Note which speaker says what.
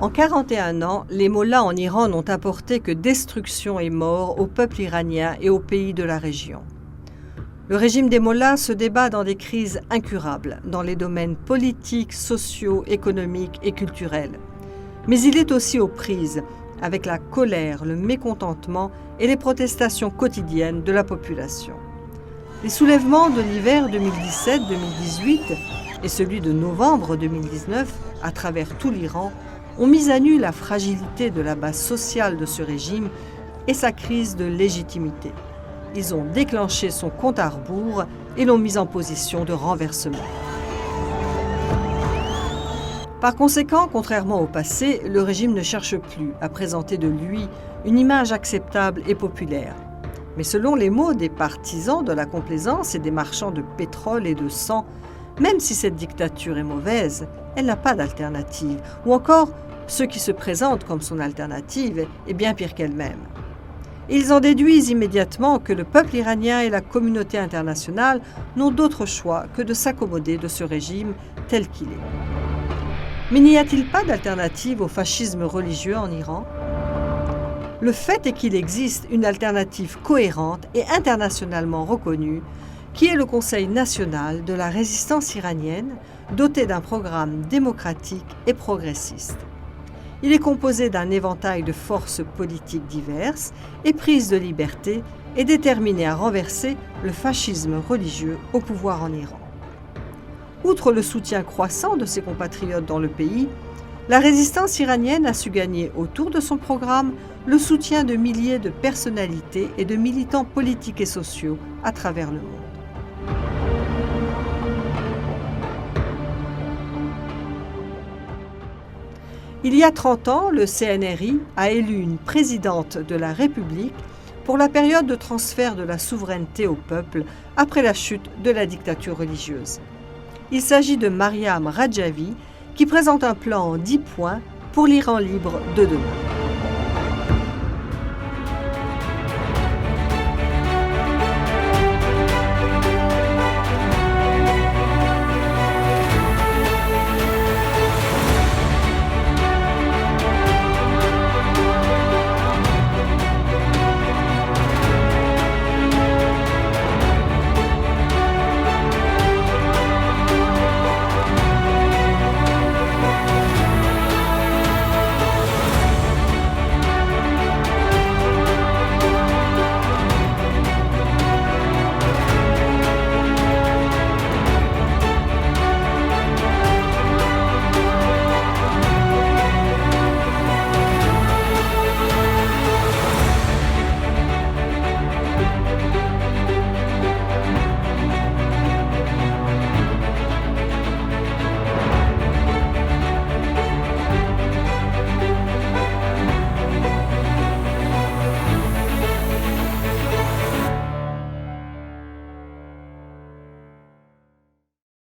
Speaker 1: En 41 ans, les mollahs en Iran n'ont apporté que destruction et mort au peuple iranien et aux pays de la région. Le régime des mollahs se débat dans des crises incurables, dans les domaines politiques, sociaux, économiques et culturels. Mais il est aussi aux prises, avec la colère, le mécontentement et les protestations quotidiennes de la population. Les soulèvements de l'hiver 2017-2018 et celui de novembre 2019, à travers tout l'Iran, ont mis à nu la fragilité de la base sociale de ce régime et sa crise de légitimité. Ils ont déclenché son compte à rebours et l'ont mis en position de renversement. Par conséquent, contrairement au passé, le régime ne cherche plus à présenter de lui une image acceptable et populaire. Mais selon les mots des partisans de la complaisance et des marchands de pétrole et de sang, même si cette dictature est mauvaise, elle n'a pas d'alternative, ou encore ceux qui se présentent comme son alternative est bien pire qu'elle-même. Ils en déduisent immédiatement que le peuple iranien et la communauté internationale n'ont d'autre choix que de s'accommoder de ce régime tel qu'il est. Mais n'y a-t-il pas d'alternative au fascisme religieux en Iran ? Le fait est qu'il existe une alternative cohérente et internationalement reconnue, qui est le Conseil national de la résistance iranienne, doté d'un programme démocratique et progressiste. Il est composé d'un éventail de forces politiques diverses, éprises de liberté et déterminées à renverser le fascisme religieux au pouvoir en Iran. Outre le soutien croissant de ses compatriotes dans le pays, la résistance iranienne a su gagner autour de son programme le soutien de milliers de personnalités et de militants politiques et sociaux à travers le monde. Il y a 30 ans, le CNRI a élu une présidente de la République pour la période de transfert de la souveraineté au peuple après la chute de la dictature religieuse. Il s'agit de Mariam Rajavi qui présente un plan en 10 points pour l'Iran libre de demain.